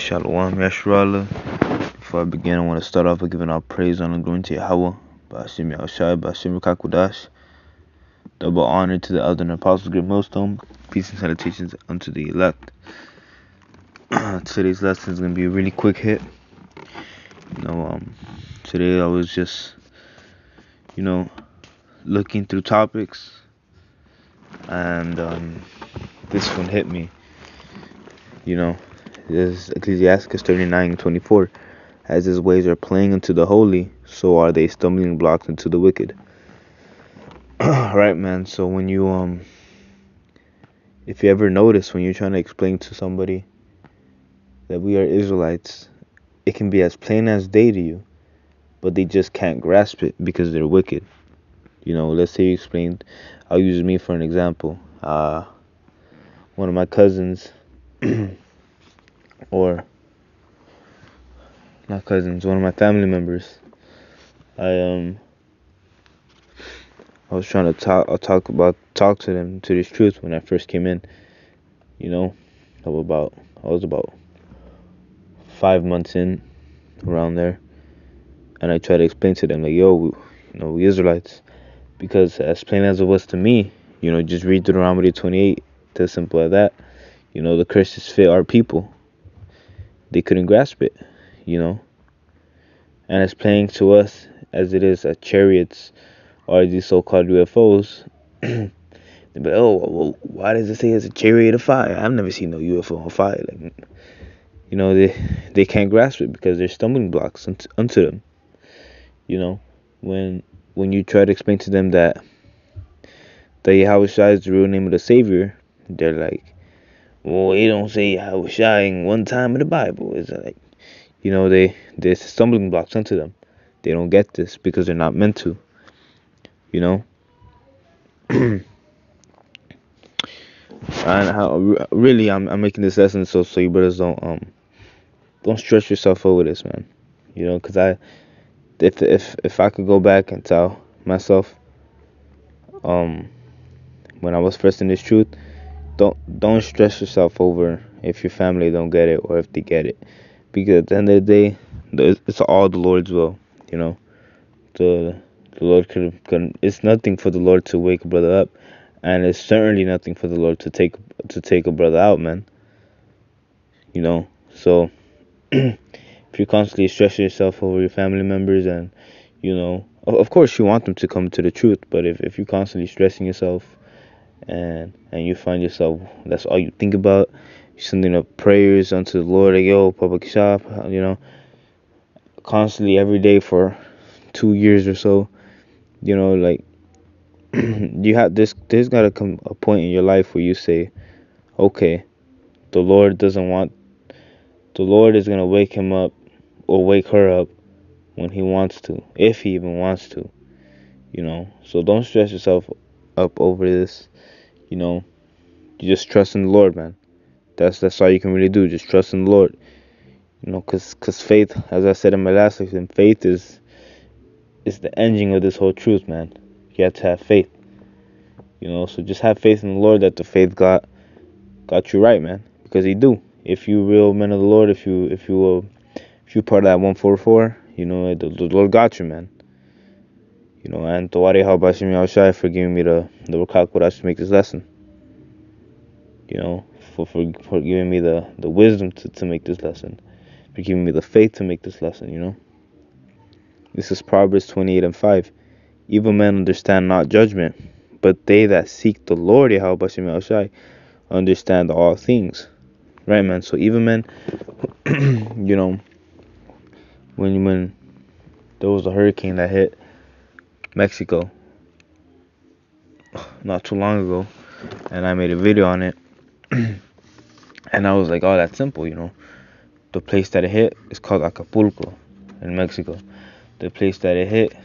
Shalom, Yashrala. Before I begin, I want to start off by giving all praise and glory to Yahweh, Ba'ashim Yahushai, Ba'ashim Kakudash. Double honor to the elder and apostles, great millstone. Peace and salutations unto the elect. Today's lesson is going to be a really quick hit. Today I was just, looking through topics, and this one hit me. This Ecclesiastes 39:24, as his ways are plain unto the holy, so are they stumbling blocks unto the wicked. Right, man. So when you if you ever notice when you're trying to explain to somebody that we are Israelites, it can be as plain as day to you, but they just can't grasp it because they're wicked. Let's say you explained. I'll use me for an example. One of my cousins. Or not cousins, one of my family members. I was trying to talk to them to this truth when I first came in. I was about 5 months in, around there, and I tried to explain to them like, we Israelites, because as plain as it was to me, just read Deuteronomy 28, as simple as that. The curses fit our people. They couldn't grasp it, and as plain to us as it is at chariots or these so-called UFOs. They'd be like, oh, well, why does it say it's a chariot of fire? I've never seen no UFO on fire. They can't grasp it because they're stumbling blocks unto them. When you try to explain to them that Yahweh Shai is the real name of the Savior, they're like, well, it don't say Yahweh Shai in one time in the Bible. It's like, there's stumbling blocks unto them. They don't get this because they're not meant to. And really, I'm making this lesson so you brothers don't stress yourself over this, man. Because if I could go back and tell myself, when I was first in this truth, don't stress yourself over if your family don't get it or if they get it, because at the end of the day, it's all the Lord's will. The Lord could. It's nothing for the Lord to wake a brother up, and it's certainly nothing for the Lord to take a brother out, man. So if you're constantly stressing yourself over your family members, and of course you want them to come to the truth, but if you're constantly stressing yourself and you find yourself, that's all you think about, you're sending up prayers unto the Lord, like, public shop, constantly every day for 2 years or so, like, you have there's got to come a point in your life where you say, okay, the Lord is going to wake him up or wake her up when he wants to, if he even wants to. So don't stress yourself up over this. You just trust in the Lord, man. That's all you can really do. Just trust in the Lord. Cause faith, as I said in my last section, faith is the engine of this whole truth, man. You have to have faith. So just have faith in the Lord that the faith got you right, man. Because he do. If you real men of the Lord, if you part of that 144, the Lord got you, man. And Tawari Habashim Yahushai for giving me the Rakakudash to make this lesson. For giving me the wisdom to make this lesson. For giving me the faith to make this lesson, This is Proverbs 28:5. Evil men understand not judgment, but they that seek the Lord Yahweh Bashim Yahushai understand all things. Right, man? So evil men, when there was a hurricane that hit Mexico not too long ago, and I made a video on it, and I was like, oh, that's simple, The place that it hit is called Acapulco in Mexico. The place that it hit,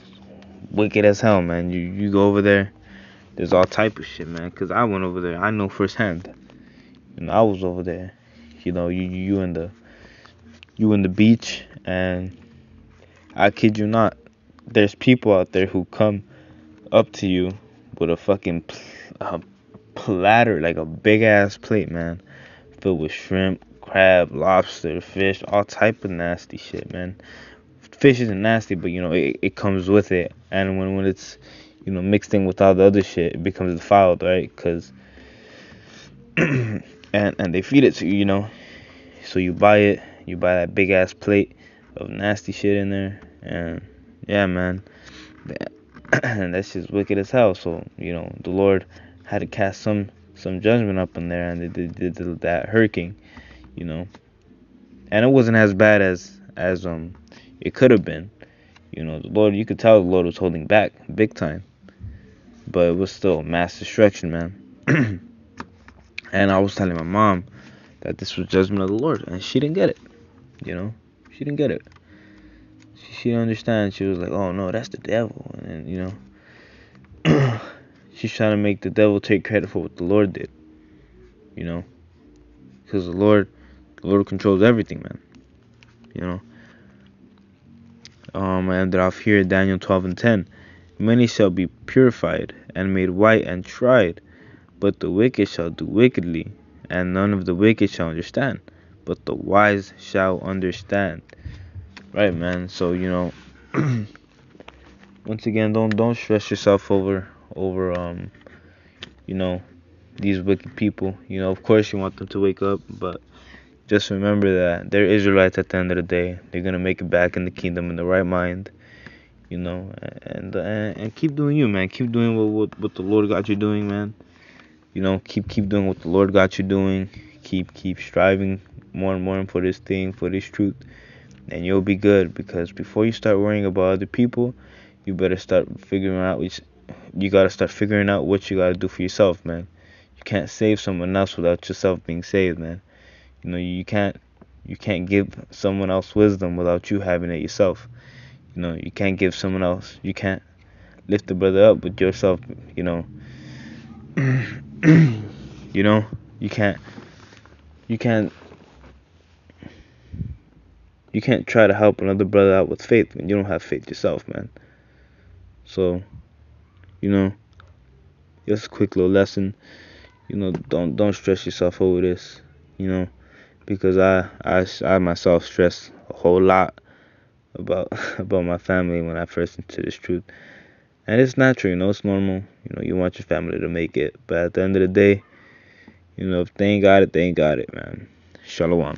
wicked as hell, man. You go over there, there's all type of shit, man. Cause I went over there, I know firsthand. I was over there. You in the beach, and I kid you not, there's people out there who come up to you with a fucking platter, like a big ass plate, man, filled with shrimp, crab, lobster, fish, all type of nasty shit, man. Fish isn't nasty, but it comes with it, and when it's mixed in with all the other shit, it becomes defiled, right? Cause and they feed it to you, so you buy it, you buy that big ass plate of nasty shit in there, and yeah, man, and that's just wicked as hell. So the Lord had to cast some judgment up in there, and they did that hurricane, you know, and it wasn't as bad as it could have been. The Lord, you could tell the Lord was holding back big time, but it was still mass destruction, man. And I was telling my mom that this was judgment of the Lord, and she didn't get it. She didn't get it. She didn't understand. She was like, "Oh no, that's the devil," and she's trying to make the devil take credit for what the Lord did. Because the Lord controls everything, man. I ended off here, Daniel 12:10. Many shall be purified and made white and tried, but the wicked shall do wickedly, and none of the wicked shall understand, but the wise shall understand. Right, man. So once again, don't stress yourself over these wicked people. Of course you want them to wake up, but just remember that they're Israelites at the end of the day. They're gonna make it back in the kingdom in the right mind. And keep doing you, man. Keep doing what the Lord got you doing, man. Keep doing what the Lord got you doing. Keep striving more and more for this thing, for this truth, and you'll be good. Because before you start worrying about other people, you better start figuring out you gotta start figuring out what you gotta do for yourself, man. You can't save someone else without yourself being saved, man. You can't give someone else wisdom without you having it yourself. You can't give someone else. You can't lift the brother up with yourself. You know, you can't you can't you can't try to help another brother out with faith when you don't have faith yourself, man. So, you know, just a quick little lesson. Don't stress yourself over this. Because I myself stress a whole lot about about my family when I first into this truth. And it's natural, it's normal. You want your family to make it. But at the end of the day, if they ain't got it, they ain't got it, man. Shalom.